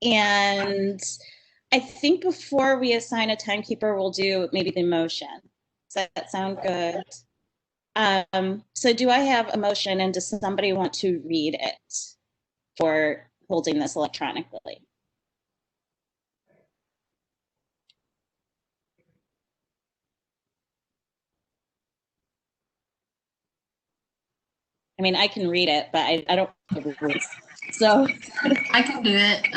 And I think before we assign a timekeeper, we'll do maybe the motion. Does that sound good? So do I have a motion, and does somebody want to read it for holding this electronically? I mean, I can read it, but I don't have the rules. So I can do it.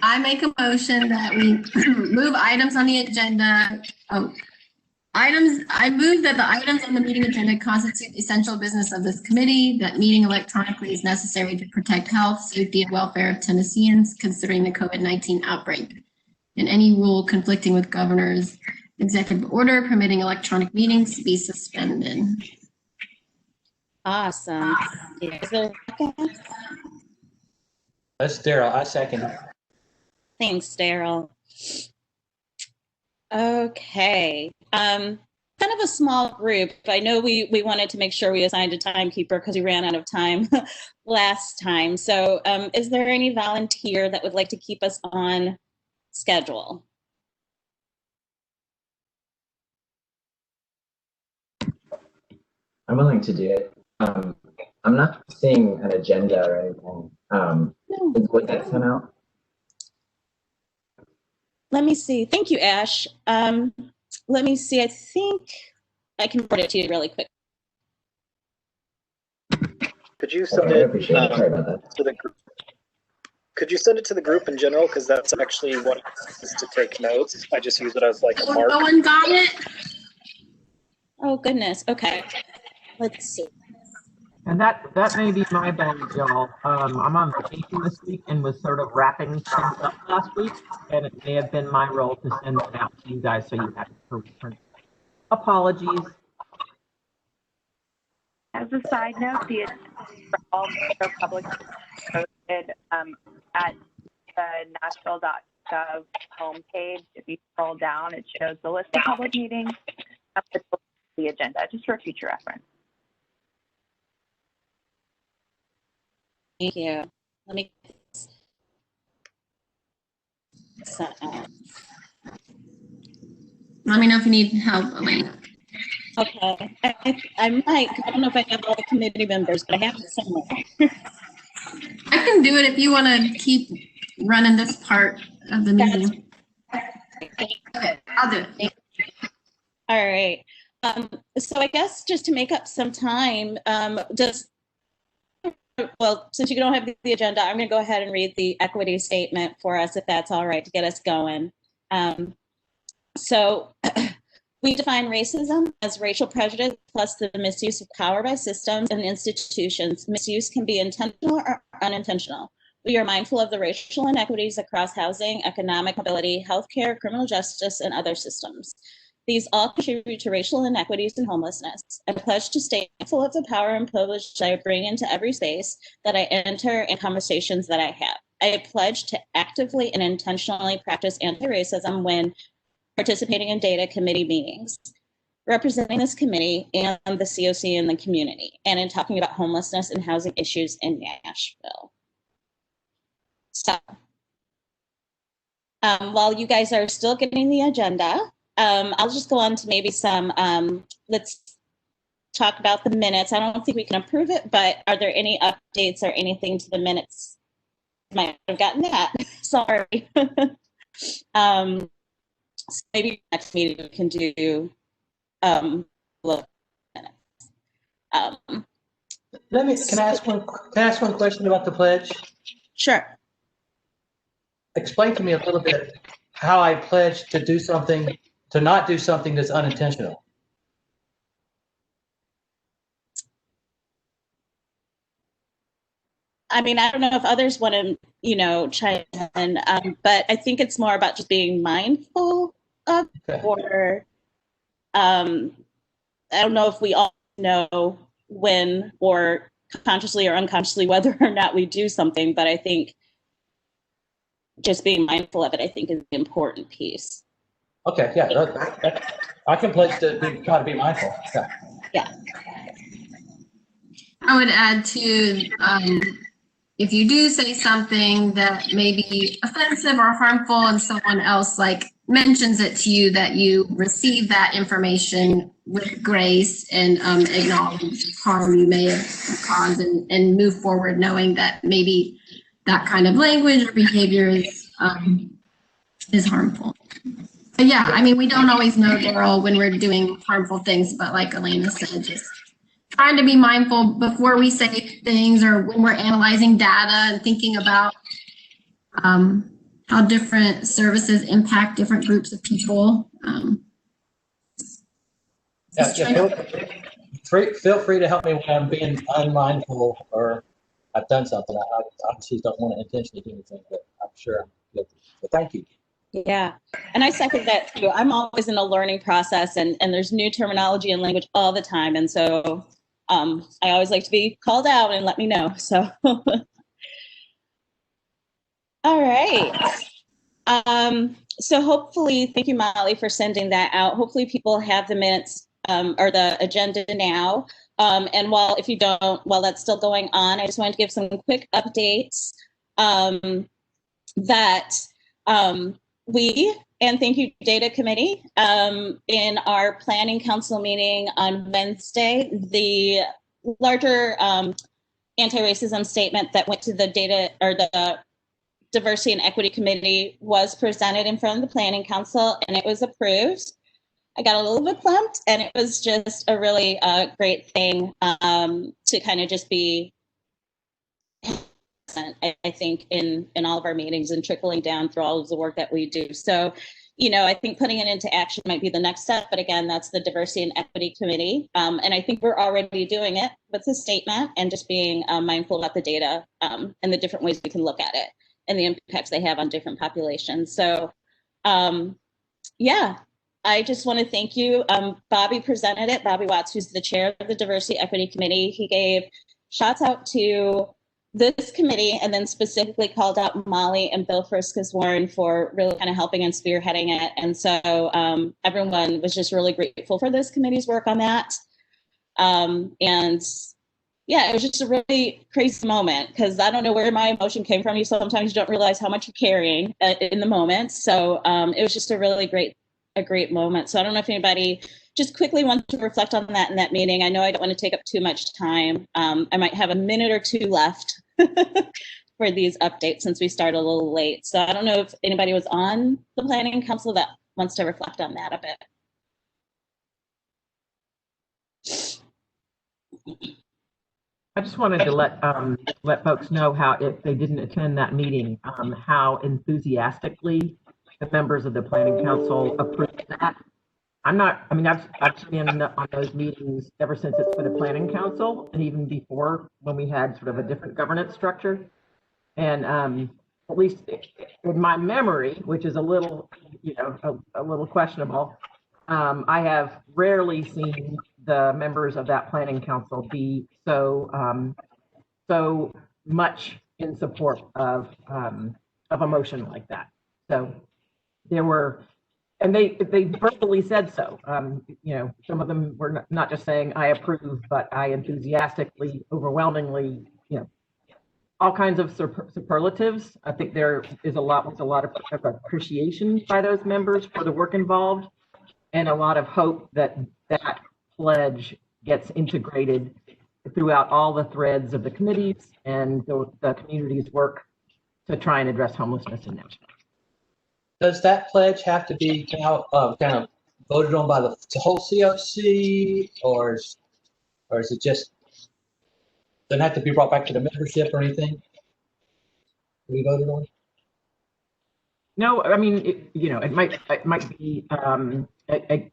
I make a motion that we move items on the agenda. I move that the items on the meeting agenda constitute essential business of this committee, that meeting electronically is necessary to protect health, safety, and welfare of Tennesseans considering the COVID-19 outbreak, and any rule conflicting with governor's executive order permitting electronic meetings be suspended. Awesome. Is there a second? That's Daryl. I second. Thanks, Daryl. Okay. Kind of a small group. I know we wanted to make sure we assigned a timekeeper because we ran out of time last time. So is there any volunteer that would like to keep us on schedule? I'm willing to do it. I'm not seeing an agenda or anything. Was that sent out? Let me see. Thank you, Ash. Let me see. I think I can put it to you really quick. Could you send it to the group? Could you send it to the group in general? Because that's actually what it is to take notes. I just use it as like a mark. No one got it? Oh, goodness. Okay. Let's see. And that may be my bad, y'all. I'm on vacation this week and was sort of wrapping things up last week, and it may have been my role to send it out to you guys so you had it for reference. Apologies. As a side note, the for all public posted at the Nashville.gov homepage. If you scroll down, it shows the list of public meetings, the agenda, just for future reference. Thank you. Let me Let me know if you need help, Elena. Okay. I might. I don't know if I have all the committee members, but I have it somewhere. I can do it if you want to keep running this part of the meeting. Okay, I'll do it. All right. So I guess just to make up some time, well, since you don't have the agenda, I'm going to go ahead and read the equity statement for us, if that's all right, to get us going. So we define racism as racial prejudice plus the misuse of power by systems and institutions. Misuse can be intentional or unintentional. We are mindful of the racial inequities across housing, economic mobility, healthcare, criminal justice, and other systems. These all contribute to racial inequities and homelessness. I pledge to stay mindful of the power and privilege that I bring into every space that I enter and conversations that I have. I pledge to actively and intentionally practice anti-racism when participating in data committee meetings, representing this committee and the COC in the community, and in talking about homelessness and housing issues in Nashville. So, while you guys are still getting the agenda, I'll just go on to maybe some, let's talk about the minutes. I don't think we can approve it, but are there any updates or anything to the minutes? I might have gotten that, sorry. So maybe next meeting we can do look minutes. Can I ask one question about the pledge? Sure. Explain to me a little bit how I pledge to do something, to not do something that's unintentional. I mean, I don't know if others want to, chime in, but I think it's more about just being mindful of, or I don't know if we all know when or consciously or unconsciously whether or not we do something, but I think just being mindful of it, I think, is the important piece. Okay, yeah, I can pledge to try to be mindful. Yeah. I would add to if you do say something that may be offensive or harmful and someone else like mentions it to you, that you receive that information with grace and acknowledge harm you may have caused and move forward knowing that maybe that kind of language or behavior is harmful. But yeah, I mean, we don't always know, Daryl, when we're doing harmful things, but like Elena said, just trying to be mindful before we say things or when we're analyzing data and thinking about how different services impact different groups of people. Feel free to help me when I'm being unmindful or I've done something. I obviously don't want to intentionally do anything, but I'm sure I'm guilty. So thank you. Yeah, and I second that too. I'm always in a learning process, and there's new terminology and language all the time, and so I always like to be called out and let me know. So, all right. So hopefully, thank you, Molly, for sending that out. Hopefully, people have the minutes or the agenda now. And if you don't, while that's still going on, I just wanted to give some quick updates that. And thank you, Data Committee. In our Planning Council meeting on Wednesday, the larger anti-racism statement that went to the Data or the Diversity and Equity Committee was presented in front of the Planning Council, and it was approved. I got a little bit pumped, and it was just a really great thing to kind of just be, I think, in all of our meetings and trickling down through all of the work that we do. So, I think putting it into action might be the next step. But again, that's the Diversity and Equity Committee. And I think we're already doing it with the statement and just being mindful about the data and the different ways we can look at it and the impacts they have on different populations. So, yeah, I just want to thank you. Bobby presented it. Bobby Watts, who's the chair of the Diversity Equity Committee, he gave shots out to this committee and then specifically called out Molly and Bill Friskes-Warren for really kind of helping and spearheading it. And so everyone was just really grateful for this committee's work on that. And yeah, it was just a really crazy moment because I don't know where my emotion came from. You sometimes don't realize how much you're carrying in the moment. So it was just a really great moment. So I don't know if anybody just quickly wants to reflect on that in that meeting. I know I don't want to take up too much time. I might have a minute or two left for these updates since we started a little late. So I don't know if anybody was on the Planning Council that wants to reflect on that a bit. I just wanted to let folks know how, if they didn't attend that meeting, how enthusiastically the members of the Planning Council approved that. I've been on those meetings ever since it's been a Planning Council, and even before when we had sort of a different governance structure. And at least in my memory, which is a little, a little questionable, I have rarely seen the members of that Planning Council be so much in support of a motion like that. So there were. And they verbally said so. Some of them were not just saying I approve, but I enthusiastically, overwhelmingly, all kinds of superlatives. I think there is a lot of appreciation by those members for the work involved, and a lot of hope that that pledge gets integrated throughout all the threads of the committees and the community's work to try and address homelessness in Nashville. Does that pledge have to be kind of voted on by the whole COC, or is it just doesn't have to be brought back to the membership or anything? We voted on? No, I mean, it might be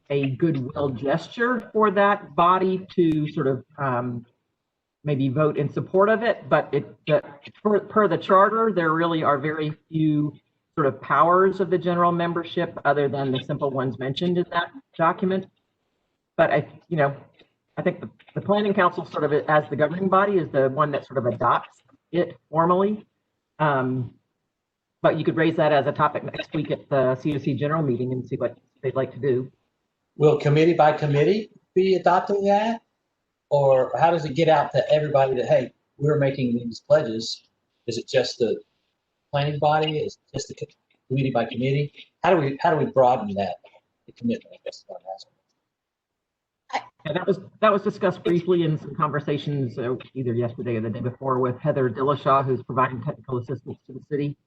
a goodwill gesture for that body to sort of maybe vote in support of it, but per the charter, there really are very few sort of powers of the general membership other than the simple ones mentioned in that document. But I think the Planning Council sort of as the governing body is the one that sort of adopts it formally. But you could raise that as a topic next week at the COC general meeting and see what they'd like to do. Will committee by committee be adopting that? Or how does it get out to everybody that, hey, we're making these pledges Is it just the planning body? Is it just the committee by committee? How do we broaden that, the commitment, I guess is what I'm asking. Yeah, that was discussed briefly in some conversations either yesterday or the day before with Heather Dillashaw, who's providing technical assistance to the city.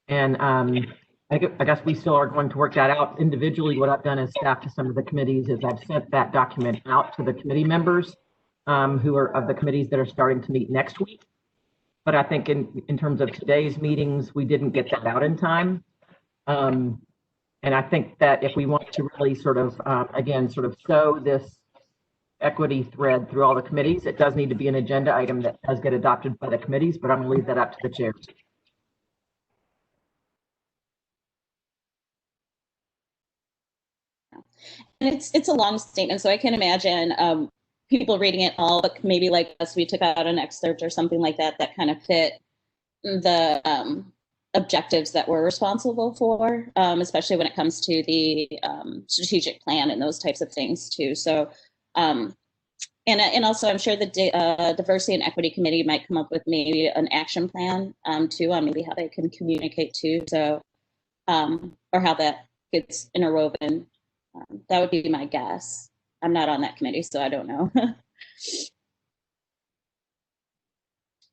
And I guess we still are going to work that out individually. What I've done as staff to some of the committees is I've sent that document out to the committee members who are of the committees that are starting to meet next week. But I think in terms of today's meetings, we didn't get that out in time. And I think that if we want to really sort of, again, sort of sow this equity thread through all the committees, it does need to be an agenda item that does get adopted by the committees, but I'm going to leave that up to the chairs. And it's a long statement, so I can imagine people reading it all, but maybe like us, we took out an excerpt or something like that that kind of fit the objectives that we're responsible for, especially when it comes to the strategic plan and those types of things too. So, and also I'm sure the Diversity and Equity Committee might come up with maybe an action plan too on maybe how they can communicate too. So, or how that gets interwoven. That would be my guess. I'm not on that committee, so I don't know.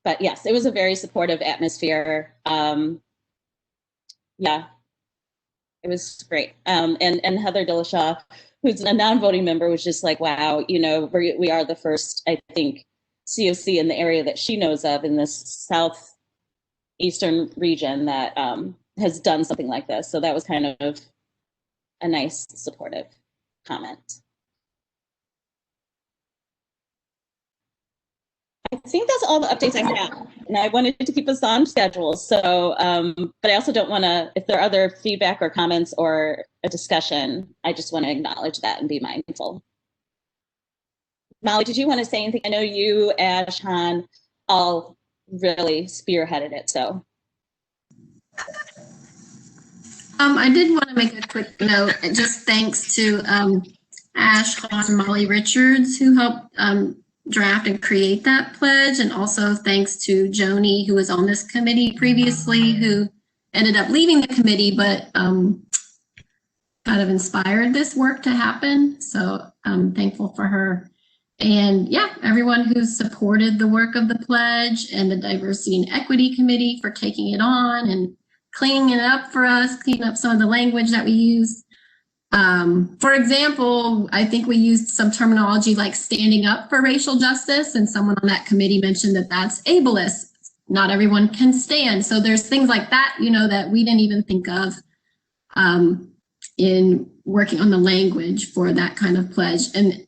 But yes, it was a very supportive atmosphere. Yeah, it was great. And Heather Dillashaw, who's a non-voting member, was just like, wow, you know, we are the first, I think, COC in the area that she knows of in this southeastern region that has done something like this. So that was kind of a nice supportive comment. I think that's all the updates I have, and I wanted to keep us on schedule. So, but I also don't want to, if there are other feedback or comments or a discussion, I just want to acknowledge that and be mindful. Molly, did you want to say anything? I know you, Ash, Han, all really spearheaded it, so. I did want to make a quick note, just thanks to Ash, Han, and Molly Richards, who helped draft and create that pledge, and also thanks to Joni, who was on this committee previously, who ended up leaving the committee, but kind of inspired this work to happen. So I'm thankful for her. And yeah, everyone who supported the work of the pledge, and the Diversity and Equity Committee for taking it on and cleaning it up for us, cleaning up some of the language that we use. For example, I think we used some terminology like standing up for racial justice, and someone on that committee mentioned that that's ableist. Not everyone can stand. So there's things like that, you know, that we didn't even think of in working on the language for that kind of pledge. And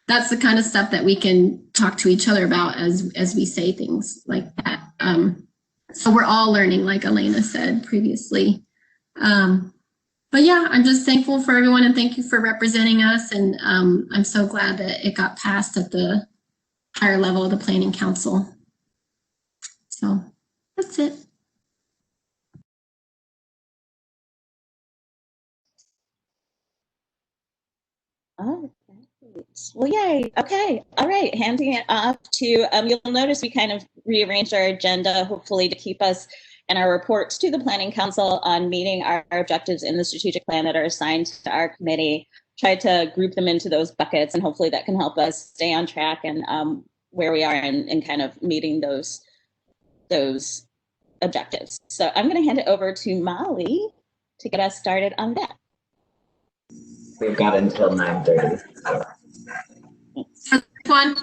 that's the kind of stuff that we can talk to each other about as we say things like that. So we're all learning, like Elena said previously. But yeah, I'm just thankful for everyone, and thank you for representing us. And I'm so glad that it got passed at the higher level of the Planning Council. So that's it. Oh, well, yay. Okay. All right. Handing it off to, you'll notice we kind of rearranged our agenda, hopefully to keep us and our reports to the Planning Council on meeting our objectives in the strategic plan that are assigned to our committee. Try to group them into those buckets, and hopefully that can help us stay on track and where we are and kind of meeting those objectives. So I'm going to hand it over to Molly to get us started on that. We've got until 9:30. For this one,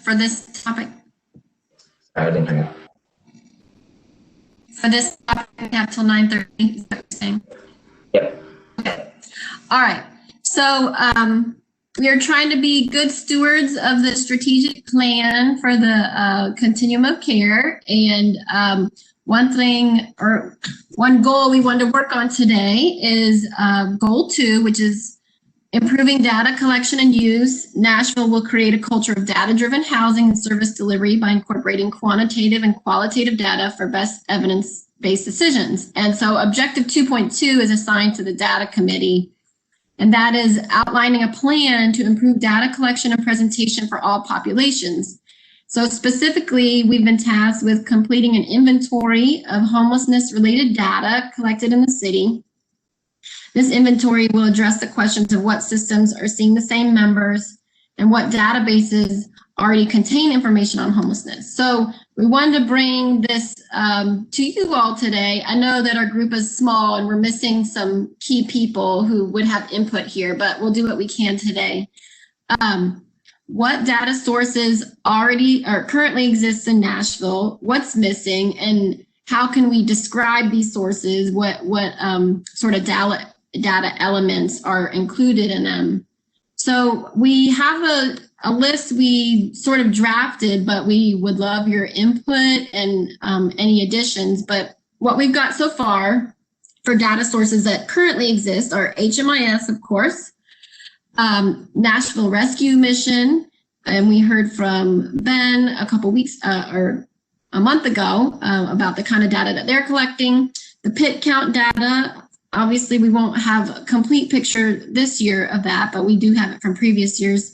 for this topic. I didn't hear. For this topic, we have till 9:30. Is that what you're saying? Yep. Okay. All right. So we are trying to be good stewards of the strategic plan for the continuum of care. And one thing, or one goal we want to work on today is goal 2, which is improving data collection and use. Nashville will create a culture of data-driven housing and service delivery by incorporating quantitative and qualitative data for best evidence-based decisions. And so objective 2.2 is assigned to the data committee, and that is outlining a plan to improve data collection and presentation for all populations. So specifically, we've been tasked with completing an inventory of homelessness-related data collected in the city. This inventory will address the questions of what systems are seeing the same members and what databases already contain information on homelessness. So we wanted to bring this to you all today. I know that our group is small and we're missing some key people who would have input here, but we'll do what we can today. What data sources already or currently exist in Nashville, what's missing, and how can we describe these sources? What sort of data elements are included in them? So we have a list we sort of drafted, but we would love your input and any additions. But what we've got so far for data sources that currently exist are HMIS, of course, Nashville Rescue Mission, and we heard from Ben a couple weeks or a month ago about the kind of data that they're collecting. The pit count data, obviously we won't have a complete picture this year of that, but we do have it from previous years.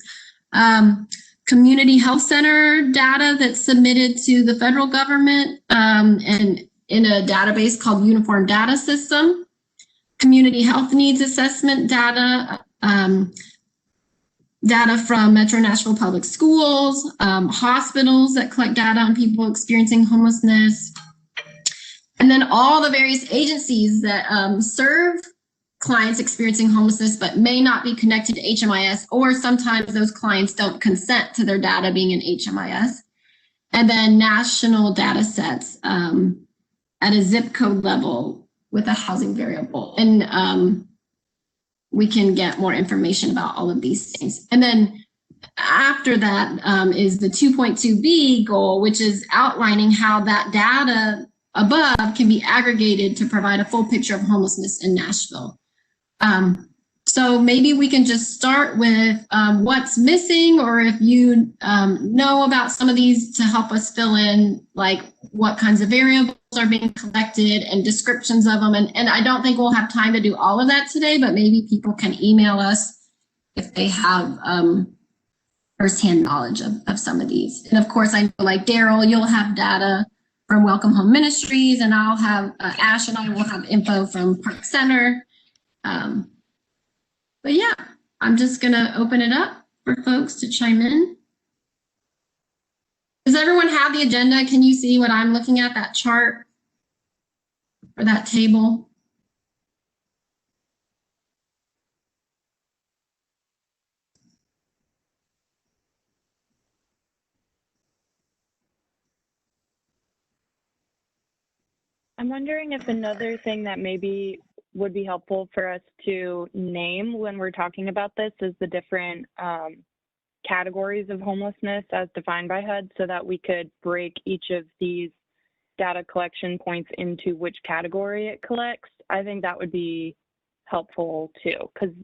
Community health center data that's submitted to the federal government and in a database called Uniform Data System. Community health needs assessment data, data from Metro Nashville Public Schools, hospitals that collect data on people experiencing homelessness, and then all the various agencies that serve clients experiencing homelessness but may not be connected to HMIS, or sometimes those clients don't consent to their data being in HMIS. And then national data sets at a zip code level with a housing variable. And we can get more information about all of these things. And then after that is the 2.2b goal, which is outlining how that data above can be aggregated to provide a full picture of homelessness in Nashville. So maybe we can just start with what's missing, or if you know about some of these to help us fill in, like what kinds of variables are being collected and descriptions of them. And I don't think we'll have time to do all of that today, but maybe people can email us if they have firsthand knowledge of some of these. And of course, I know, like Daryl, you'll have data from Welcome Home Ministries, and I'll have Ash and I will have info from Park Center. But yeah, I'm just gonna open it up for folks to chime in. Does everyone have the agenda? Can you see what I'm looking at, that chart or that table? I'm wondering if another thing that maybe would be helpful for us to name when we're talking about this is the different categories of homelessness as defined by HUD, so that we could break each of these data collection points into which category it collects. I think that would be helpful too, because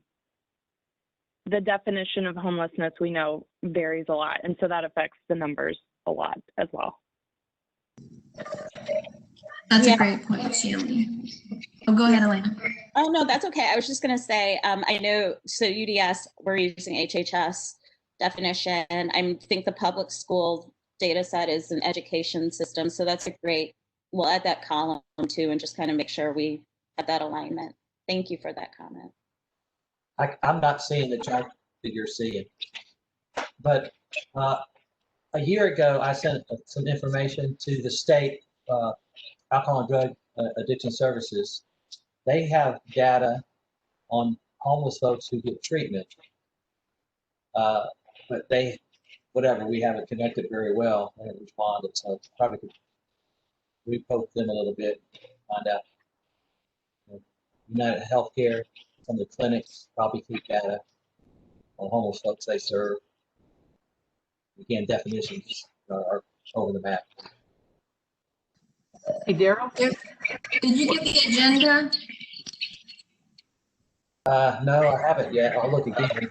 the definition of homelessness we know varies a lot, and so that affects the numbers a lot as well. That's a great point, Shelly. Oh, go ahead, Elena. Oh, no, that's okay. I was just going to say, I know, so UDS, we're using HHS definition. I think the public school data set is an education system. So that's a great, we'll add that column too, and just kind of make sure we have that alignment. Thank you for that comment. I'm not seeing the chart that you're seeing, but a year ago, I sent some information to the state Alcohol and Drug Addiction Services. They have data on homeless folks who get treatment, but they, whatever, we haven't connected very well. They haven't responded, so probably could repost them a little bit, find out. United Healthcare, some of the clinics probably keep data on homeless folks they serve. Again, definitions are over the map. Hey, Daryl? Did you get the agenda? No, I haven't yet. I'll look again.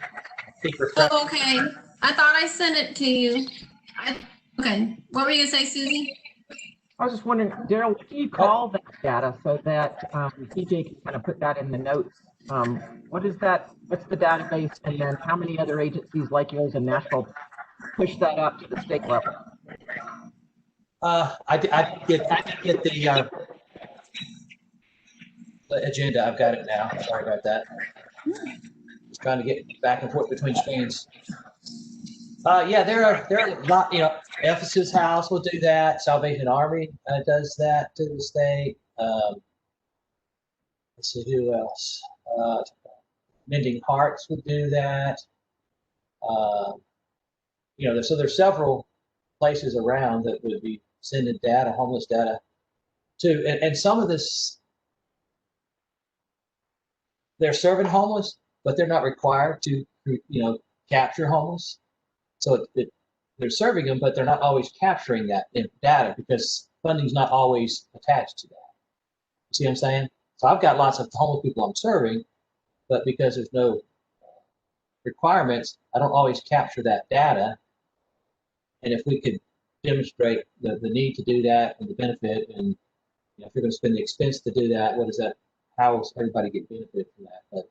Oh, okay. I thought I sent it to you. Okay. What were you gonna say, Susie? I was just wondering, Daryl, what do you call that data so that TJ can kind of put that in the notes? What is that? What's the database? And then how many other agencies like yours in Nashville push that out to the state level? I did get the agenda. I've got it now. Sorry about that. Just trying to get back and forth between screens. Yeah, there are a lot. Ephesus House will do that. Salvation Army does that to the state. Let's see who else. Mending Hearts would do that. So there's several places around that would be sending data, homeless data, to, and some of this, they're serving homeless, but they're not required to, capture homeless. So they're serving them, but they're not always capturing that data because funding's not always attached to that. You see what I'm saying? So I've got lots of homeless people I'm serving, but because there's no requirements, I don't always capture that data. And if we could demonstrate the need to do that and the benefit, and if you're going to spend the expense to do that, what is that? How does everybody get benefit from that? But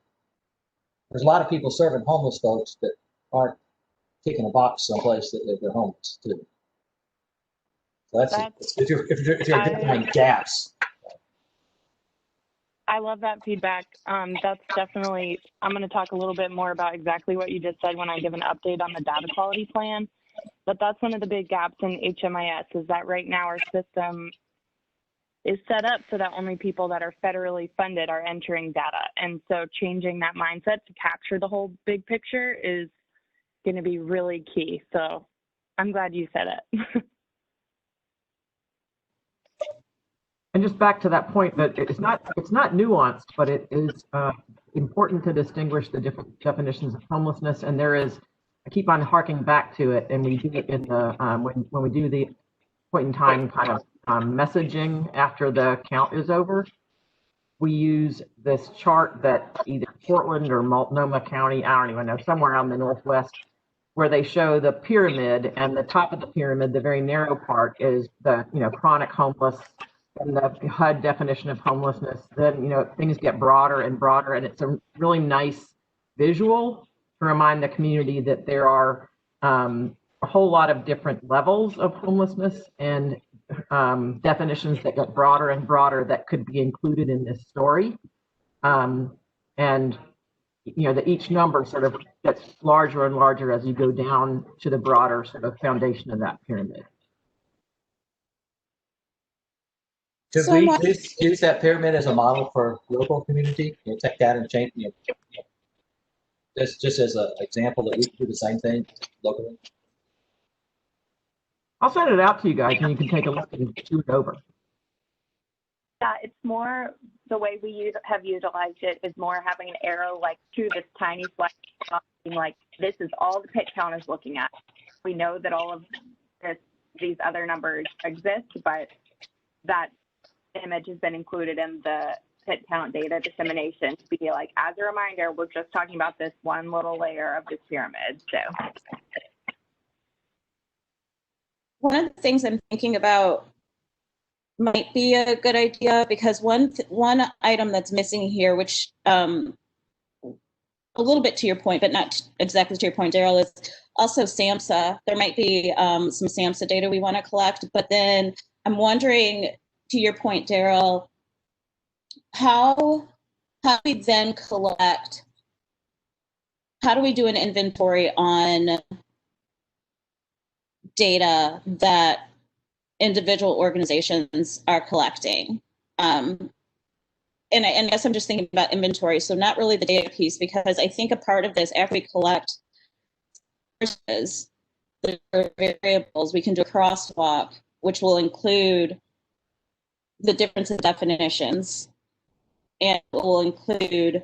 there's a lot of people serving homeless folks that aren't kicking a box someplace that they're homeless too. So that's if you're identifying gaps. I love that feedback. That's definitely, I'm going to talk a little bit more about exactly what you just said when I give an update on the data quality plan. But that's one of the big gaps in HMIS is that right now our system is set up so that only people that are federally funded are entering data. And so changing that mindset to capture the whole big picture is going to be really key. So I'm glad you said it. And just back to that point that it's not nuanced, but it is important to distinguish the different definitions of homelessness. And there is, I keep on harking back to it, and we do it in the when we do the point in time kind of messaging after the count is over. We use this chart that either Portland or Multnomah County, I don't even know, somewhere out in the Northwest, where they show the pyramid, and the top of the pyramid, the very narrow part, is the chronic homeless. And the HUD definition of homelessness, then things get broader and broader, and it's a really nice visual to remind the community that there are a whole lot of different levels of homelessness and definitions that get broader and broader that could be included in this story, and that each number sort of gets larger and larger as you go down to the broader sort of foundation of that pyramid. Could we use that pyramid as a model for local community? Take that and change, just as an example that we can do the same thing locally. I'll send it out to you guys, and you can take a look and do it over. Yeah, it's more the way we have utilized it is more having an arrow like to this tiny flag, like this is all the pit count is looking at. We know that all of these other numbers exist, but that image has been included in the pit count data dissemination to be like, as a reminder, we're just talking about this one little layer of this pyramid. So one of the things I'm thinking about might be a good idea, because one item that's missing here, which a little bit to your point, but not exactly to your point, Daryl, is also SAMHSA. There might be some SAMHSA data we want to collect, but then I'm wondering, to your point, Daryl, how do we then collect, how do we do an inventory on data that individual organizations are collecting? And I guess I'm just thinking about inventory, so not really the data piece, because I think a part of this, after we collect sources, the variables, we can do a crosswalk, which will include the difference in definitions, and it will include,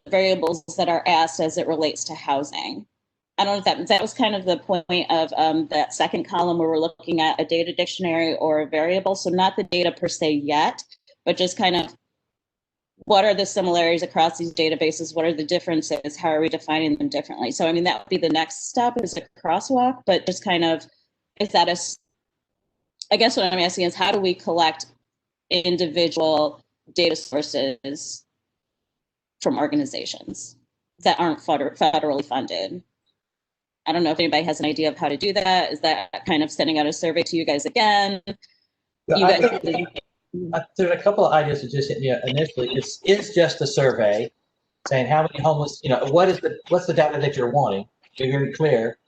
variables that are asked as it relates to housing. I don't know if that was kind of the point of that second column where we're looking at a data dictionary or a variable. So not the data per se yet, but just kind of what are the similarities across these databases? What are the differences? How are we defining them differently? So, that would be the next step, is a crosswalk, but just kind of, I guess what I'm asking is, how do we collect individual data sources from organizations that aren't federally funded? I don't know if anybody has an idea of how to do that. Is that kind of sending out a survey to you guys again? There's a couple of ideas that just hit me initially. It's just a survey saying how many homeless, what's the data that you're wanting? Be very clear.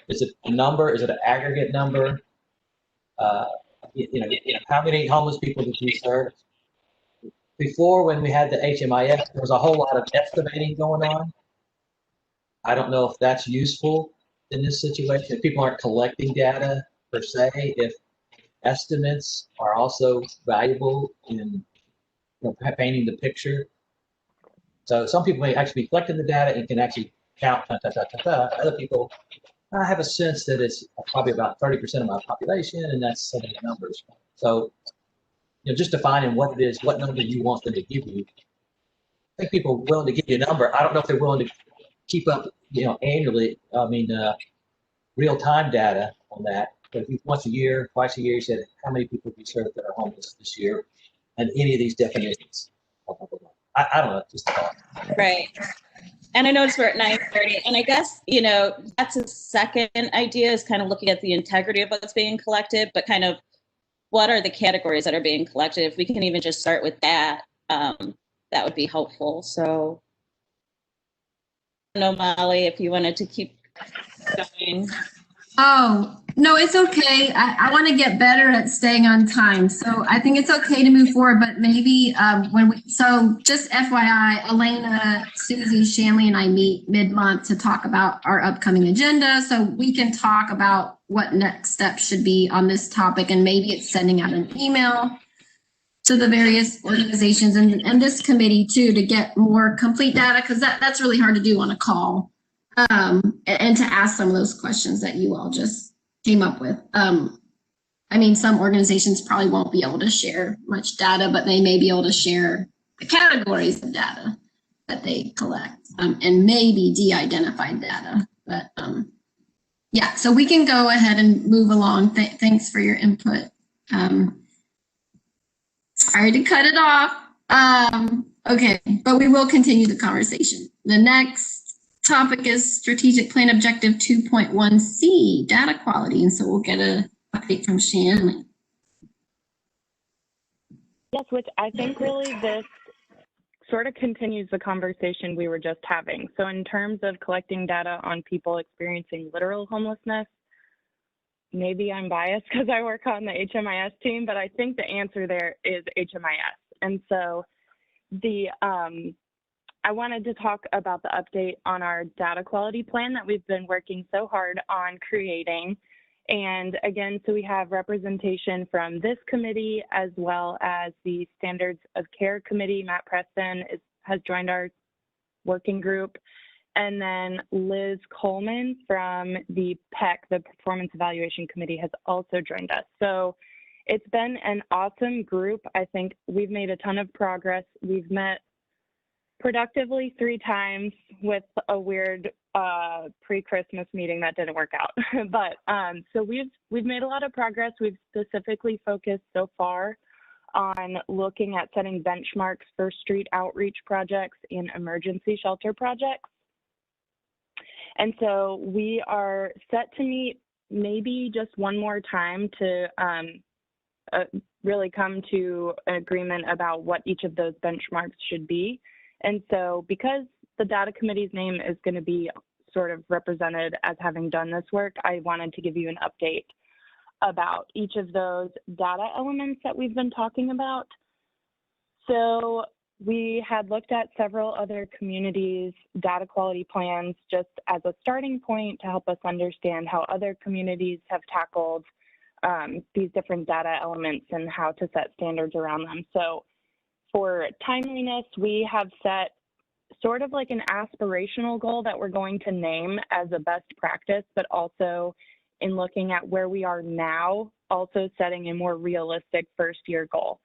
Is it a number? Is it an aggregate number? How many homeless people did you serve? Before, when we had the HMIS, there was a whole lot of estimating going on. I don't know if that's useful in this situation. If people aren't collecting data per se, if estimates are also valuable in painting the picture. So some people may actually be collecting the data and can actually count. Other people, I have a sense that it's probably about 30% of my population, and that's some of the numbers. So, just defining what it is, what number you want them to give you. I think people are willing to give you a number. I don't know if they're willing to keep up, annually. Real-time data on that. But if you once a year, twice a year, you said how many people have you served that are homeless this year, and any of these definitions. I don't know. Just right. And I noticed we're at 9:30, and I guess that's a second idea, is kind of looking at the integrity of what's being collected, but kind of what are the categories that are being collected. If we can even just start with that, that would be helpful. So, I don't know, Molly, if you wanted to keep going. Oh, no, it's okay. I want to get better at staying on time. So I think it's okay to move forward, but maybe so just FYI, Elena, Susie, Shanley, and I meet mid-month to talk about our upcoming agenda. So we can talk about what next steps should be on this topic, and maybe it's sending out an email to the various organizations and this committee too, to get more complete data, because that's really hard to do on a call. And to ask some of those questions that you all just came up with. Some organizations probably won't be able to share much data, but they may be able to share the categories of data that they collect, and maybe de-identified data. But yeah, so we can go ahead and move along. Thanks for your input. Sorry to cut it off. Okay, but we will continue the conversation. The next topic is strategic plan objective 2.1c, data quality. And so we'll get an update from Shanley. Yes, which I think really this sort of continues the conversation we were just having. So in terms of collecting data on people experiencing literal homelessness, maybe I'm biased because I work on the HMIS team, but I think the answer there is HMIS. And so I wanted to talk about the update on our data quality plan that we've been working so hard on creating. And again, so we have representation from this committee as well as the Standards of Care Committee. Matt Preston has joined our working group. And then Liz Coleman from the PEC, the Performance Evaluation Committee, has also joined us. So it's been an awesome group. I think we've made a ton of progress. We've met productively 3 times with a weird pre-Christmas meeting that didn't work out. But so we've made a lot of progress. We've specifically focused so far on looking at setting benchmarks for street outreach projects and emergency shelter projects. And so we are set to meet maybe just one more time to really come to an agreement about what each of those benchmarks should be. And so because the data committee's name is going to be sort of represented as having done this work, I wanted to give you an update about each of those data elements that we've been talking about. So we had looked at several other communities' data quality plans just as a starting point to help us understand how other communities have tackled these different data elements and how to set standards around them. So for timeliness, we have set sort of like an aspirational goal that we're going to name as a best practice, but also in looking at where we are now, also setting a more realistic first-year goal.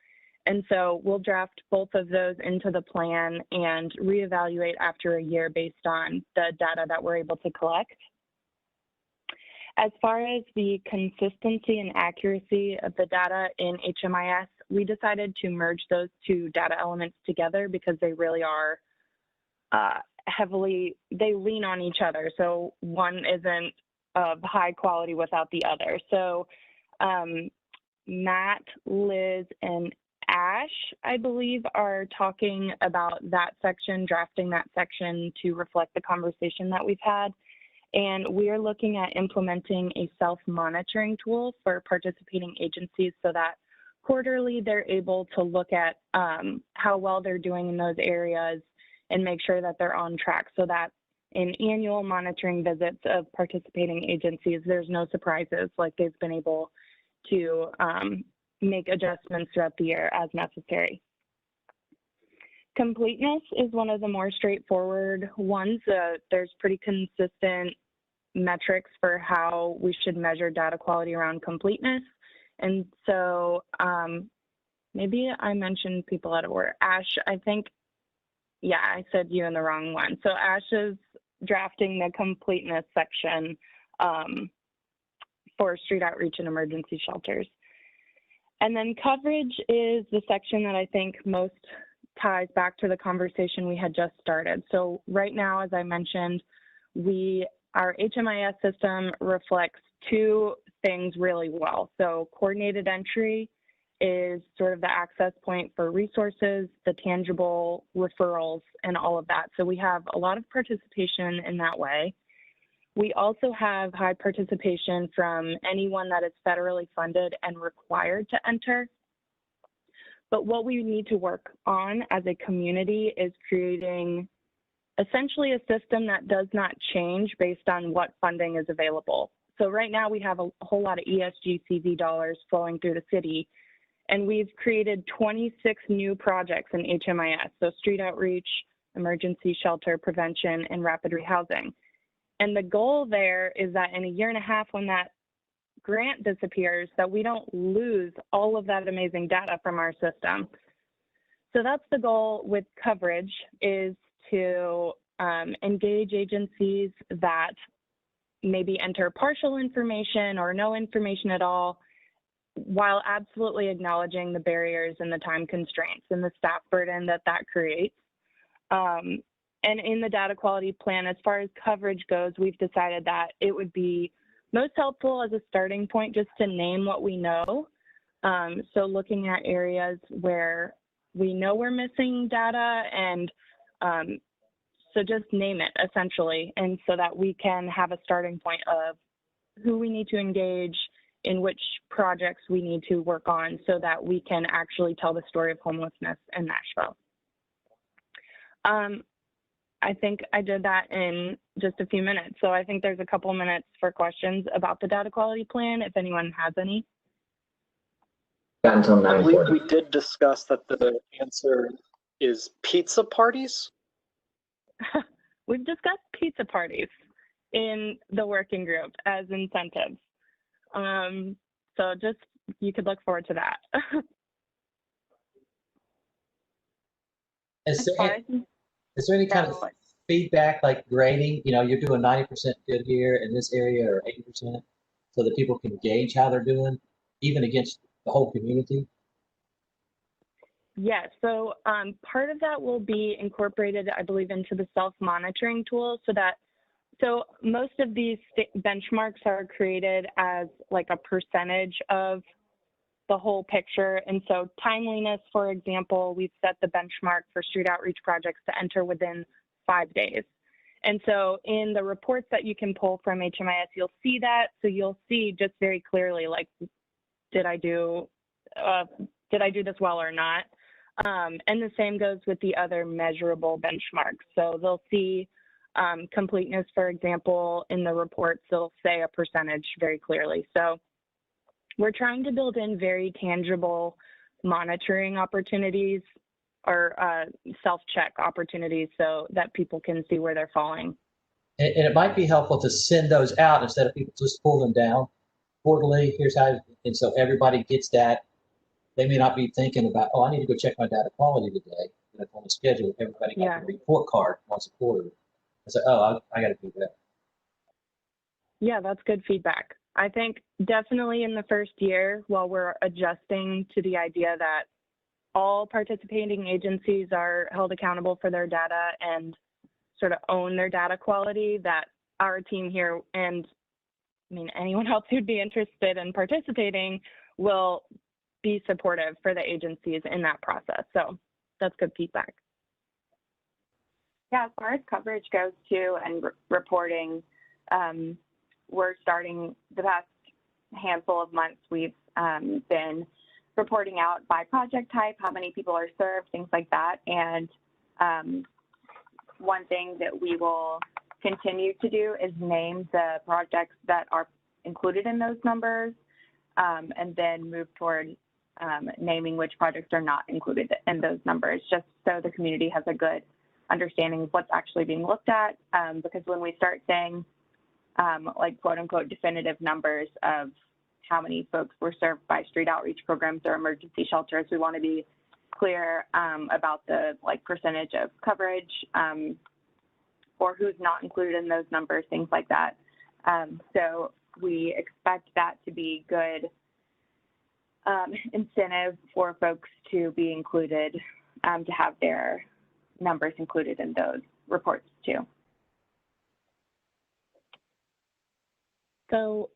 And so we'll draft both of those into the plan and reevaluate after a year based on the data that we're able to collect. As far as the consistency and accuracy of the data in HMIS, we decided to merge those 2 data elements together because they really are they lean on each other. So one isn't of high quality without the other. So Matt, Liz, and Ash, I believe, are talking about that section, drafting that section to reflect the conversation that we've had. And we are looking at implementing a self-monitoring tool for participating agencies so that quarterly they're able to look at how well they're doing in those areas and make sure that they're on track, so that in annual monitoring visits of participating agencies, there's no surprises, like they've been able to make adjustments throughout the year as necessary. Completeness is one of the more straightforward ones. There's pretty consistent metrics for how we should measure data quality around completeness. And so maybe I mentioned people out of order. Ash, I think, yeah, I said you in the wrong one. So Ash is drafting the completeness section for street outreach and emergency shelters. And then coverage is the section that I think most ties back to the conversation we had just started. So right now, as I mentioned, our HMIS system reflects two things really well. So coordinated entry is sort of the access point for resources, the tangible referrals, and all of that. So we have a lot of participation in that way. We also have high participation from anyone that is federally funded and required to enter. But what we need to work on as a community is creating essentially a system that does not change based on what funding is available. So right now we have a whole lot of ESG/CV dollars flowing through the city, and we've created 26 new projects in HMIS, so street outreach, emergency shelter prevention, and rapid rehousing. And the goal there is that in a year and a half, when that grant disappears, that we don't lose all of that amazing data from our system. So that's the goal with coverage, is to engage agencies that maybe enter partial information or no information at all, while absolutely acknowledging the barriers and the time constraints and the staff burden that creates. And in the data quality plan, as far as coverage goes, we've decided that it would be most helpful as a starting point just to name what we know. So looking at areas where we know we're missing data, and so just name it essentially, and so that we can have a starting point of who we need to engage, in which projects we need to work on, so that we can actually tell the story of homelessness in Nashville. I think I did that in just a few minutes. So I think there's a couple minutes for questions about the data quality plan, if anyone has any. Until I believe 9:40. we did discuss that the answer is pizza parties. We've discussed pizza parties in the working group as incentives. So just, you could look forward to that. Is there any kind of feedback, like grading? You know, you're doing 90% good here in this area, or 80%, so that people can gauge how they're doing, even against the whole community? Yes, so part of that will be incorporated, I believe, into the self-monitoring tool, so most of these benchmarks are created as like a percentage of the whole picture. And so timeliness, for example, we've set the benchmark for street outreach projects to enter within 5 days. And so in the reports that you can pull from HMIS, you'll see that. So you'll see just very clearly, like, did I do this well or not? And the same goes with the other measurable benchmarks. So they'll see completeness, for example, in the reports, they'll say a percentage very clearly. So we're trying to build in very tangible monitoring opportunities, or self-check opportunities, so that people can see where they're falling. And it might be helpful to send those out instead of people just pull them down quarterly. Here's how, and so everybody gets that. They may not be thinking about, oh, I need to go check my data quality today. And if on the schedule, everybody got a report card once a quarter. I say, oh, I got to do that. Yeah, that's good feedback. I think definitely in the first year, while we're adjusting to the idea that all participating agencies are held accountable for their data and sort of own their data quality, that our team here and mean, anyone else who'd be interested in participating will be supportive for the agencies in that process. So that's good feedback. Yeah, as far as coverage goes too, and reporting, we're starting the past handful of months, we've been reporting out by project type, how many people are served, things like that. And one thing that we will continue to do is name the projects that are included in those numbers, and then move toward naming which projects are not included in those numbers, just so the community has a good understanding of what's actually being looked at. Because when we start saying like quote unquote definitive numbers of how many folks were served by street outreach programs or emergency shelters, we want to be clear about the percentage of coverage or who's not included in those numbers, things like that. So we expect that to be good incentive for folks to be included, to have their numbers included in those reports too. So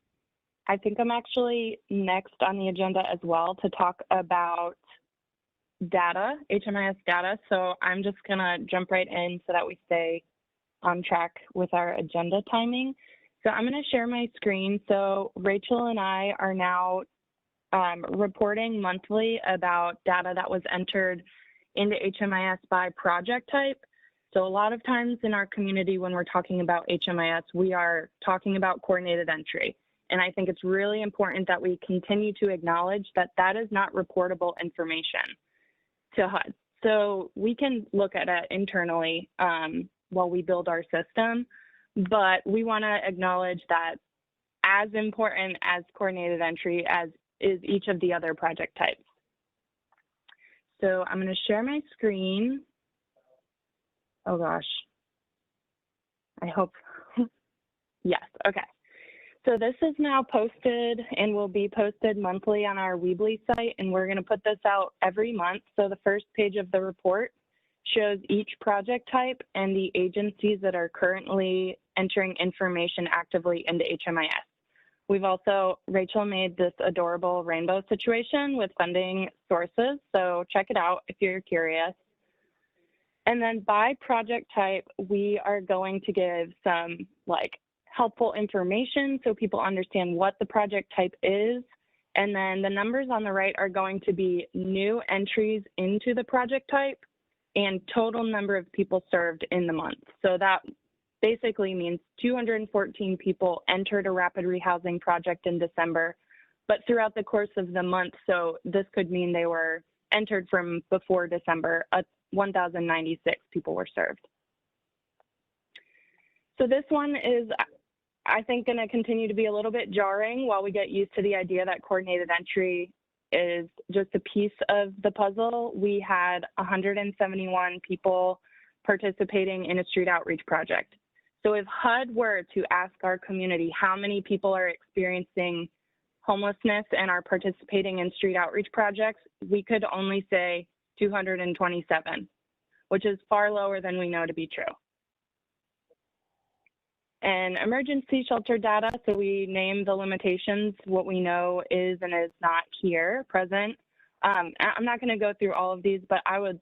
I think I'm actually next on the agenda as well to talk about data, HMIS data. So I'm just gonna jump right in so that we stay on track with our agenda timing. So I'm gonna share my screen. So Rachel and I are now reporting monthly about data that was entered into HMIS by project type. So a lot of times in our community, when we're talking about HMIS, we are talking about coordinated entry. And I think it's really important that we continue to acknowledge that that is not reportable information to HUD. So we can look at it internally while we build our system, but we want to acknowledge that as important as coordinated entry as is each of the other project types. So I'm going to share my screen. Oh gosh, I hope, yes, okay. So this is now posted and will be posted monthly on our Weebly site, and we're going to put this out every month. So the first page of the report shows each project type and the agencies that are currently entering information actively into HMIS. We've also, Rachel made this adorable rainbow situation with funding sources, so check it out if you're curious. And then by project type, we are going to give some helpful information so people understand what the project type is. And then the numbers on the right are going to be new entries into the project type and total number of people served in the month. So that basically means 214 people entered a rapid rehousing project in December, but throughout the course of the month, so this could mean they were entered from before December, 1,096 people were served. So this one is, I think, going to continue to be a little bit jarring while we get used to the idea that coordinated entry is just a piece of the puzzle. We had 171 people participating in a street outreach project. So if HUD were to ask our community how many people are experiencing homelessness and are participating in street outreach projects, we could only say 227, which is far lower than we know to be true. And emergency shelter data, so we name the limitations, what we know is and is not here present. I'm not going to go through all of these, but I would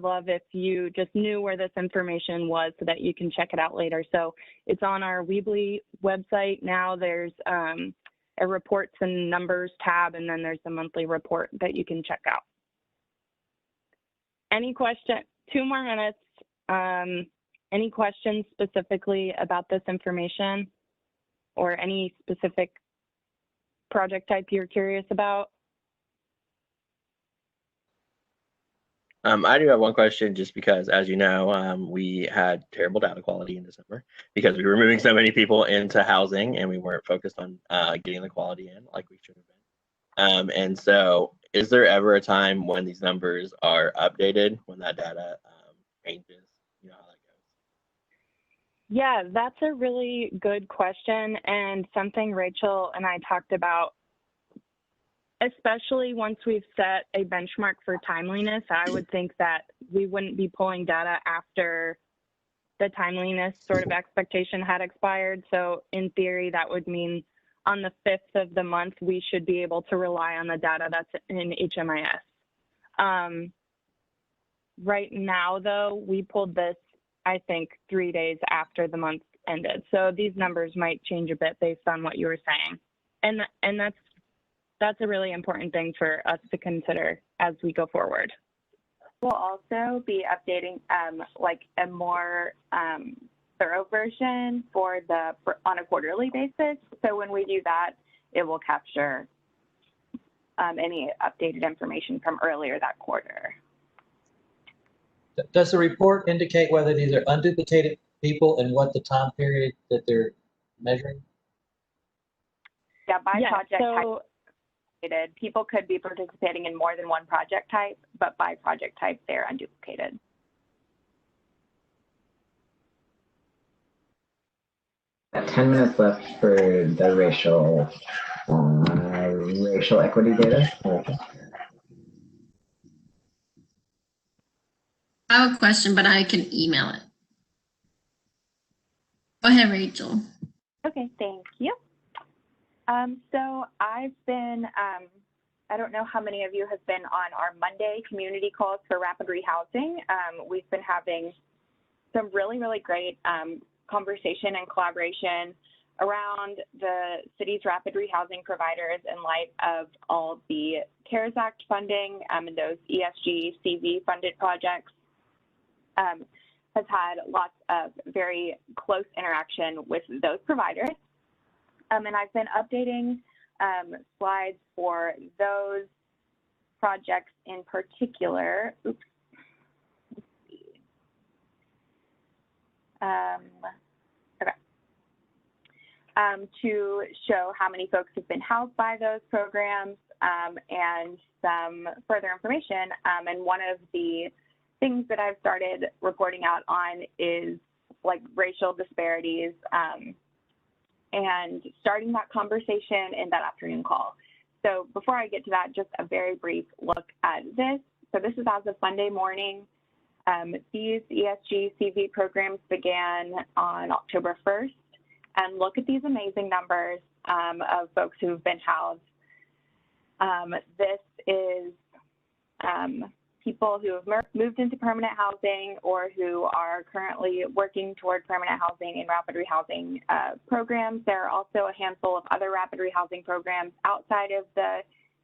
love if you just knew where this information was so that you can check it out later. So it's on our Weebly website now. There's a reports and numbers tab, and then there's a monthly report that you can check out. Any question? 2 more minutes. Any questions specifically about this information or any specific project type you're curious about? I do have one question, just because, as you know, we had terrible data quality in December because we were moving so many people into housing and we weren't focused on getting the quality in like we should have been. And so is there ever a time when these numbers are updated, when that data changes? You know how that goes? Yeah, that's a really good question, and something Rachel and I talked about, especially once we've set a benchmark for timeliness. I would think that we wouldn't be pulling data after the timeliness sort of expectation had expired. So in theory, that would mean on the 5th of the month, we should be able to rely on the data that's in HMIS. Right now, though, we pulled this, I think, 3 days after the month ended. So these numbers might change a bit based on what you were saying. And that's a really important thing for us to consider as we go forward. We'll also be updating like a more thorough version on a quarterly basis. So when we do that, it will capture any updated information from earlier that quarter. Does the report indicate whether these are unduplicated people and what the time period that they're measuring? Yeah, by project type, people could be participating in more than one project type, but by project type, they're unduplicated. Got 10 minutes left for the racial equity data. I have a question, but I can email it. Go ahead, Rachel. Okay, thank you. So I've been, I don't know how many of you have been on our Monday community calls for rapid rehousing. We've been having some really, really great conversation and collaboration around the city's rapid rehousing providers in light of all the CARES Act funding and those ESG CV funded projects. Has had lots of very close interaction with those providers. And I've been updating slides for those projects in particular. Oops. Let's see. Okay. To show how many folks have been housed by those programs and some further information. And one of the things that I've started reporting out on is like racial disparities and starting that conversation in that afternoon call. So before I get to that, just a very brief look at this. So this is as of Monday morning. These ESG CV programs began on October 1st. And look at these amazing numbers of folks who've been housed. This is people who have moved into permanent housing or who are currently working toward permanent housing and rapid rehousing programs. There are also a handful of other rapid rehousing programs outside of the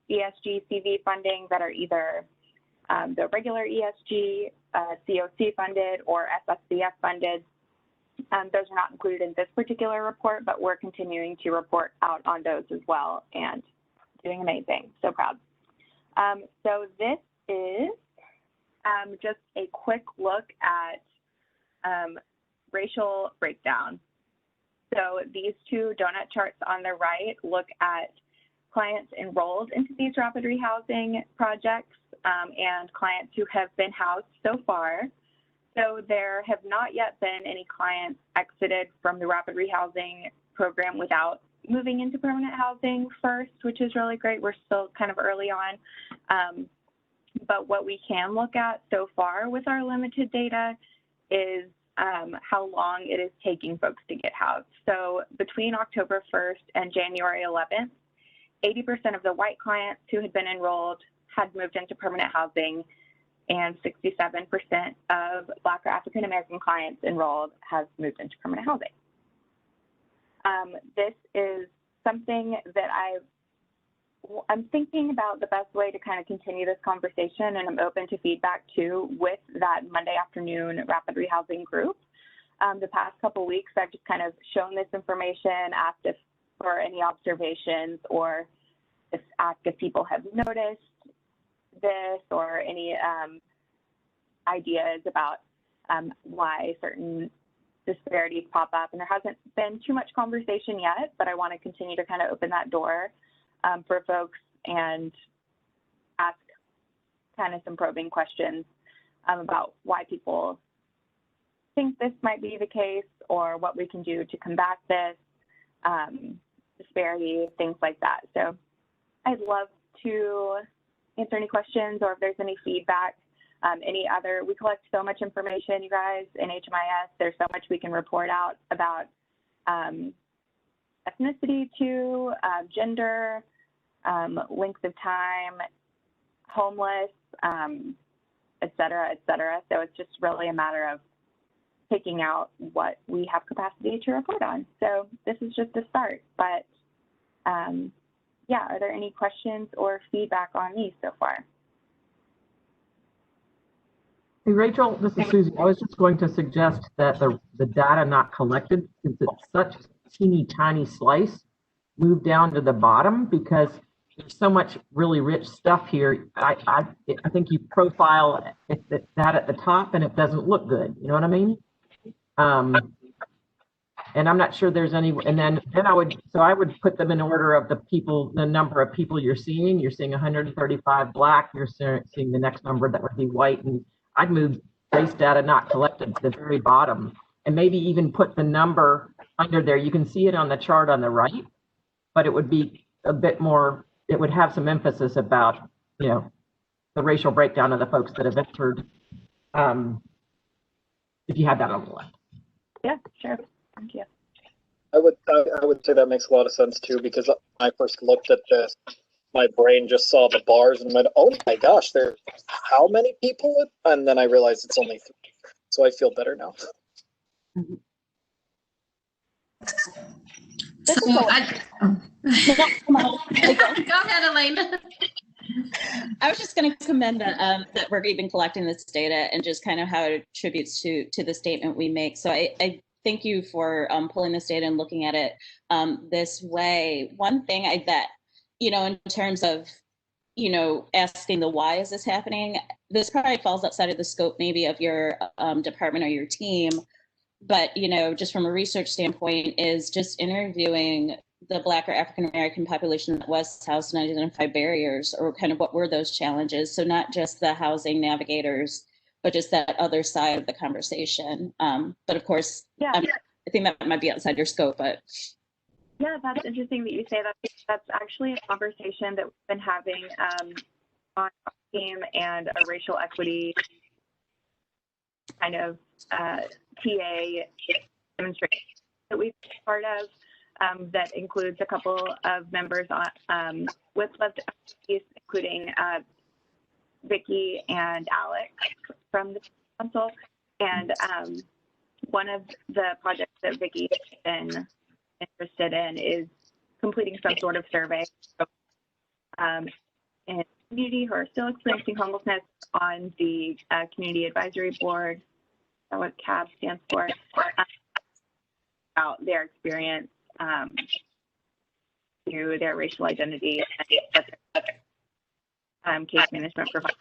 ESG CV funding that are either the regular ESG, COC funded, or SSCF funded. Those are not included in this particular report, but we're continuing to report out on those as well and doing amazing. So proud. So this is just a quick look at racial breakdown. So these two donut charts on the right look at clients enrolled into these rapid rehousing projects and clients who have been housed so far. So there have not yet been any clients exited from the rapid rehousing program without moving into permanent housing first, which is really great. We're still kind of early on. But what we can look at so far with our limited data is how long it is taking folks to get housed. So between October 1st and January 11th, 80% of the white clients who had been enrolled had moved into permanent housing, and 67% of Black or African American clients enrolled has moved into permanent housing. This is something that I'm thinking about the best way to kind of continue this conversation, and I'm open to feedback too with that Monday afternoon rapid rehousing group. The past couple of weeks, I've just kind of shown this information, asked for any observations or asked if people have noticed this or any ideas about why certain disparities pop up. And there hasn't been too much conversation yet, but I want to continue to kind of open that door for folks and ask kind of some probing questions about why people think this might be the case or what we can do to combat this disparity, things like that. So I'd love to answer any questions or if there's any feedback. We collect so much information, you guys, in HMIS. There's so much we can report out about ethnicity to, gender, length of time, homeless, et cetera, et cetera. So it's just really a matter of picking out what we have capacity to report on. So this is just a start, but yeah, are there any questions or feedback on these so far? Hey, Rachel, this is Susie. I was just going to suggest that the data not collected, since it's such a teeny tiny slice, move down to the bottom, because there's so much really rich stuff here. I think you profile that at the top and it doesn't look good. You know what I mean? And I'm not sure there's any, and then I would put them in order of the number of people you're seeing. You're seeing 135 Black, you're seeing the next number that would be white, and I'd move race data not collected to the very bottom, and maybe even put the number under there. You can see it on the chart on the right, but it would be a bit more, it would have some emphasis about, you know, the racial breakdown of the folks that have entered, if you had that on the left. Yeah, sure. Thank you. I would say that makes a lot of sense too, because when I first looked at this, my brain just saw the bars and went, "Oh my gosh, there's how many people?" And then I realized it's only 3. So I feel better now. So go ahead, Elena. I was just going to commend that we're even collecting this data and just kind of how it attributes to the statement we make. So I thank you for pulling this data and looking at it this way. One thing I bet, you know, in terms of, you know, asking the why is this happening, this probably falls outside of the scope maybe of your department or your team. But, you know, just from a research standpoint, is just interviewing the Black or African American population that was housed and identified barriers, or kind of what were those challenges. So not just the housing navigators, but just that other side of the conversation. But of course, yeah, I think that might be outside your scope, but. Yeah, that's interesting that you say that. That's actually a conversation that we've been having on our team, and a racial equity kind of TA demonstration that we've been part of, that includes a couple of members on with left expertise, including Vicki and Alex from the council. And one of the projects that Vicki has been interested in is completing some sort of survey in the community who are still experiencing homelessness on the Community Advisory Board, what CAB stands for, about their experience through their racial identity and case management providers.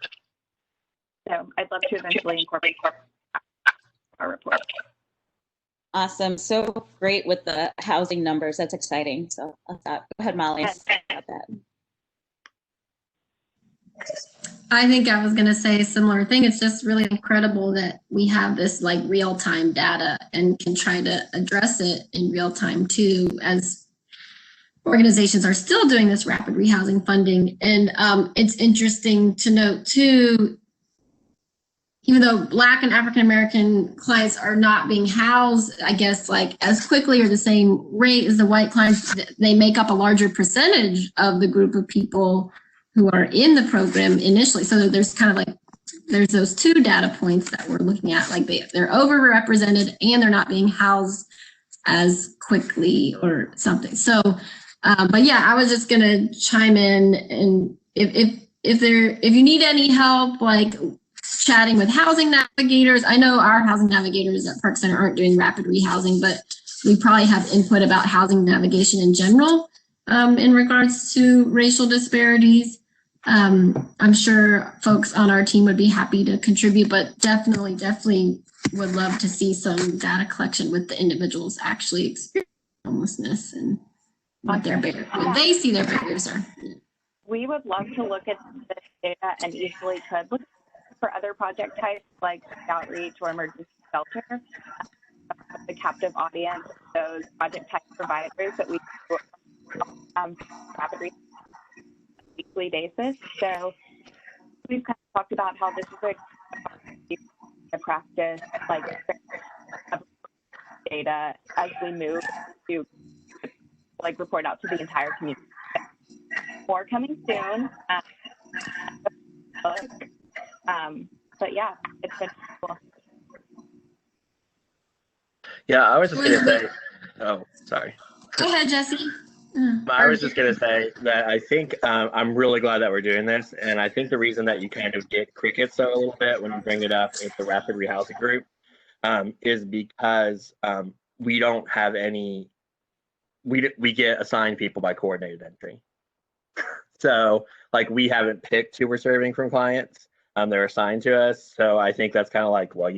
So I'd love to eventually incorporate our report. Awesome. So great with the housing numbers. That's exciting. So go ahead, Molly, about that. I think I was going to say a similar thing. It's just really incredible that we have this like real-time data and can try to address it in real time too, as organizations are still doing this rapid rehousing funding. And it's interesting to note too, even though Black and African American clients are not being housed, I guess, like as quickly or the same rate as the white clients, they make up a larger percentage of the group of people who are in the program initially. So there's kind of like, there's those two data points that we're looking at, like they're overrepresented and they're not being housed as quickly or something. So, but yeah, I was just gonna chime in, and if you need any help, like chatting with housing navigators. I know our housing navigators at Park Center aren't doing rapid rehousing, but we probably have input about housing navigation in general in regards to racial disparities. I'm sure folks on our team would be happy to contribute, but definitely would love to see some data collection with the individuals actually experiencing homelessness and what their barriers, what they see their barriers are. We would love to look at this data and easily could look for other project types like outreach or emergency shelter, the captive audience, those project type providers that we do rapid research on a weekly basis. So we've kind of talked about how this is a practice, like data as we move to like report out to the entire community. More coming soon. But yeah, it's been cool. Yeah, I was just gonna say. Oh, sorry. Go ahead, Jesse. I was just going to say that I think I'm really glad that we're doing this. And I think the reason that you kind of get crickets though a little bit when you bring it up at the rapid rehousing group is because we don't have any, we get assigned people by coordinated entry. So like we haven't picked who we're serving from clients. They're assigned to us. So I think that's kind of like, well,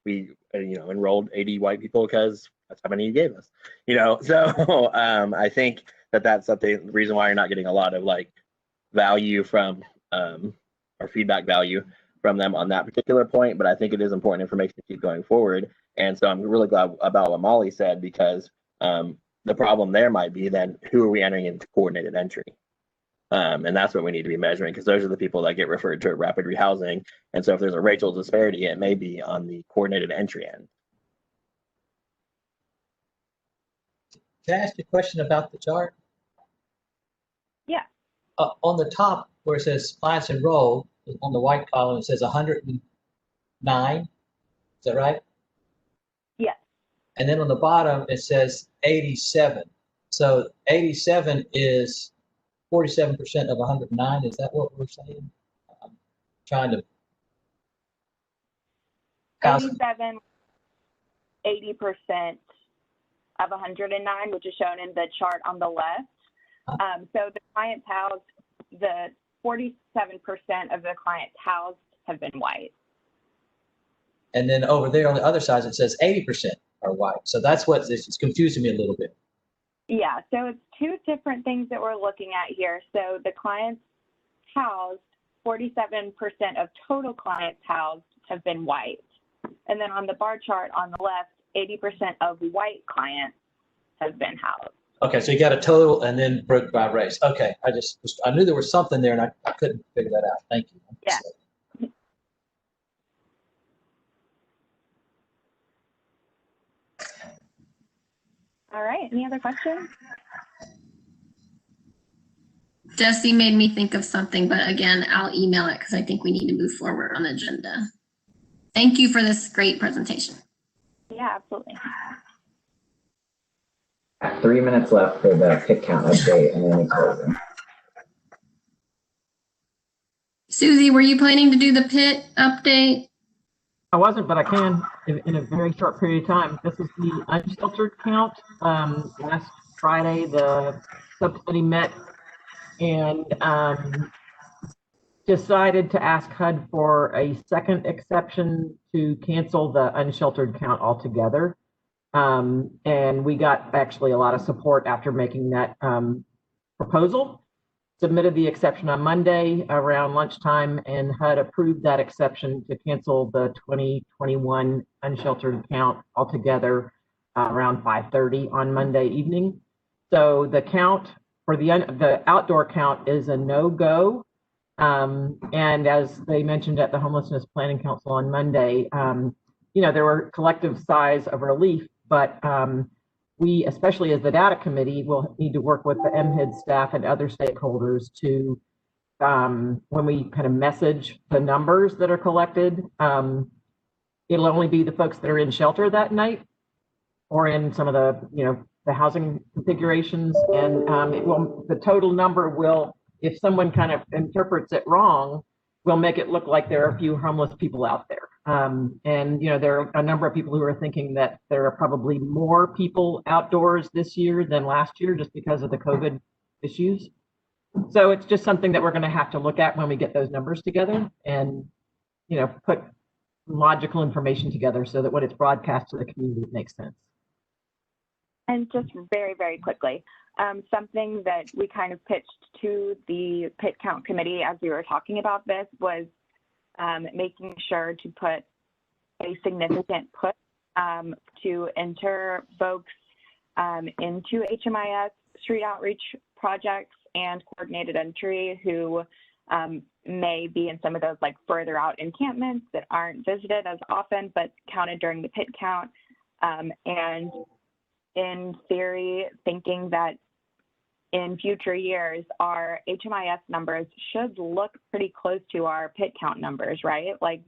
we enrolled 80 white people because that's how many you gave us, so I think that's something, the reason why you're not getting a lot of like value from or feedback value from them on that particular point, but I think it is important information to keep going forward. And so I'm really glad about what Molly said, because the problem there might be then who are we entering into coordinated entry? And that's what we need to be measuring, because those are the people that get referred to at rapid rehousing. And so if there's a racial disparity, it may be on the coordinated entry end. Can I ask you a question about the chart? Yeah. On the top where it says clients enrolled, on the white column, it says 109. Is that right? Yeah. And then on the bottom, it says 87. So 87 is 47% of 109. Is that what we're saying? I'm trying to. 87, 80% of 109, which is shown in the chart on the left. So the clients housed, the 47% of the clients housed have been white. And then over there on the other side, it says 80% are white. So that's what it's confusing me a little bit. Yeah, so it's two different things that we're looking at here. So the clients housed, 47% of total clients housed have been white. And then on the bar chart on the left, 80% of white clients have been housed. Okay, so you got a total and then broke by race. Okay, I knew there was something there and I couldn't figure that out. Thank you. Yeah. All right, any other questions? Jesse made me think of something, but again, I'll email it because I think we need to move forward on the agenda. Thank you for this great presentation. Yeah, absolutely. 3 minutes left for the pit count update and then we close it. Susie, were you planning to do the pit update? I wasn't, but I can in a very short period of time. This is the unsheltered count. Last Friday, the subcommittee met and decided to ask HUD for a second exception to cancel the unsheltered count altogether. And we got actually a lot of support after making that proposal. Submitted the exception on Monday around lunchtime, and HUD approved that exception to cancel the 2021 unsheltered count altogether around 5:30 on Monday evening. So the count for the outdoor count is a no-go. And as they mentioned at the Homelessness Planning Council on Monday, there were collective sighs of relief, but we, especially as the data committee, will need to work with the MHID staff and other stakeholders to, when we kind of message the numbers that are collected, it'll only be the folks that are in shelter that night or in some of the, the housing configurations. And the total number will, if someone kind of interprets it wrong, will make it look like there are a few homeless people out there. And there are a number of people who are thinking that there are probably more people outdoors this year than last year just because of the COVID issues. So it's just something that we're going to have to look at when we get those numbers together and, put logical information together so that when it's broadcast to the community, it makes sense. And just very, very quickly, something that we kind of pitched to the pit count committee as we were talking about this was making sure to put a significant push to enter folks into HMIS street outreach projects and coordinated entry who may be in some of those like further out encampments that aren't visited as often but counted during the pit count. And in theory, thinking that in future years, our HMIS numbers should look pretty close to our PIT count numbers, right? Like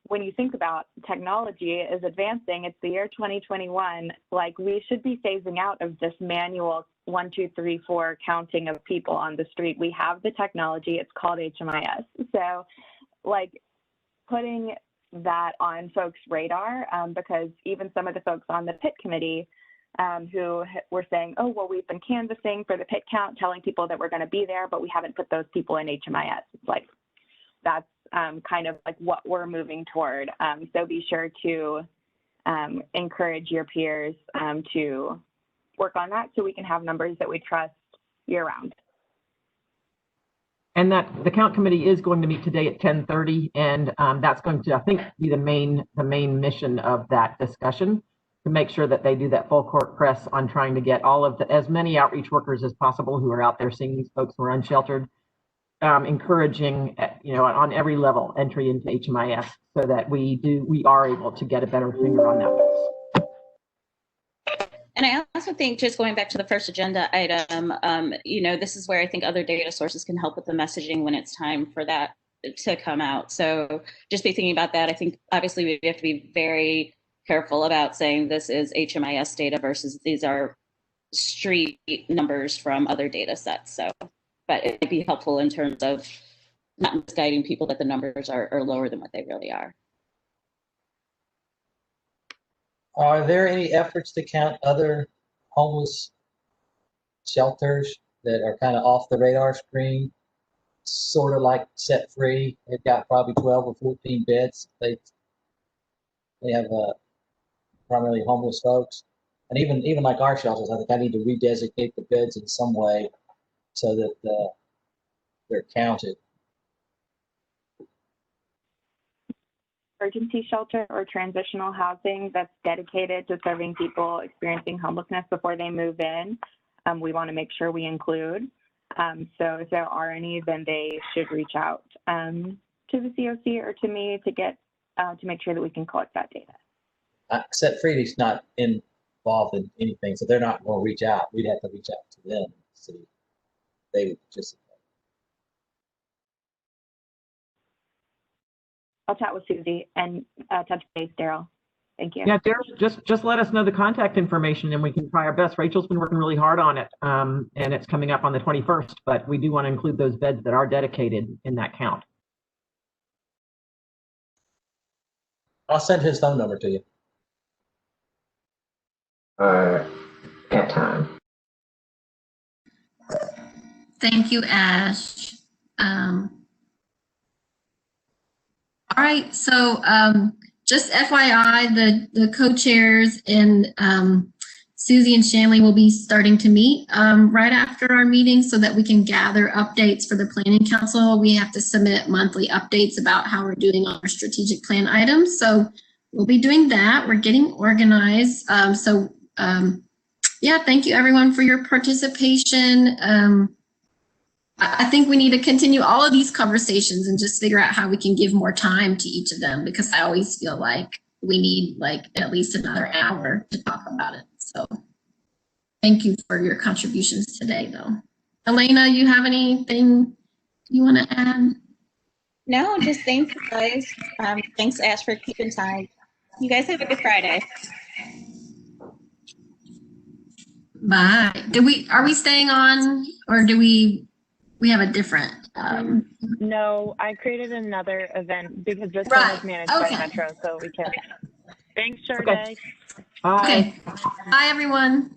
when you think about technology is advancing, it's the year 2021, like we should be phasing out of this manual 1, 2, 3, 4 counting of people on the street. We have the technology, it's called HMIS. So like putting that on folks' radar, because even some of the folks on the PIT committee who were saying, oh, well, we've been canvassing for the PIT count, telling people that we're going to be there, but we haven't put those people in HMIS. It's like, that's kind of like what we're moving toward. So be sure to encourage your peers to work on that so we can have numbers that we trust year round. And that the count committee is going to meet today at 10:30, and that's going to, I think, be the main mission of that discussion, to make sure that they do that full court press on trying to get all of as many outreach workers as possible who are out there seeing these folks who are unsheltered, encouraging, on every level entry into HMIS, so that we are able to get a better finger on that pulse. And I also think, just going back to the first agenda item, this is where I think other data sources can help with the messaging when it's time for that to come out. So just be thinking about that. I think obviously we have to be very careful about saying this is HMIS data versus these are street numbers from other data sets. So, but it might be helpful in terms of not misguiding people that the numbers are lower than what they really are. Are there any efforts to count other homeless shelters that are kind of off the radar screen, sort of like Set Free? They've got probably 12 or 14 beds. They have primarily homeless folks, and even like our shelters, I think I need to redesignate the beds in some way so that they're counted. Emergency shelter or transitional housing that's dedicated to serving people experiencing homelessness before they move in, we want to make sure we include. So if there are any, then they should reach out to the COC or to me to get to make sure that we can collect that data. Set Free is not involved in anything, so they're not going to reach out. We'd have to reach out to them to see if they would participate. I'll chat with Susie and touch base, Daryl. Thank you. Yeah, Daryl, just let us know the contact information and we can try our best. Rachel's been working really hard on it, and it's coming up on the 21st, but we do want to include those beds that are dedicated in that count. I'll send his phone number to you. At time. Thank you, Ash. All right, so just FYI, the co-chairs and Susie and Shanley will be starting to meet right after our meeting so that we can gather updates for the Planning Council. We have to submit monthly updates about how we're doing on our strategic plan items. So we'll be doing that. We're getting organized. Yeah, thank you everyone for your participation. I think we need to continue all of these conversations and just figure out how we can give more time to each of them, because I always feel like we need like at least another hour to talk about it. So thank you for your contributions today though. Elena, you have anything you want to add? No, just thanks guys. Thanks Ash for keeping time. You guys have a good Friday. Bye. Are we staying on, or do we have a different? No, I created another event because this Right. one is managed by Metro, so we can. Thanks, Sade. Okay. Bye. Okay. Bye, everyone.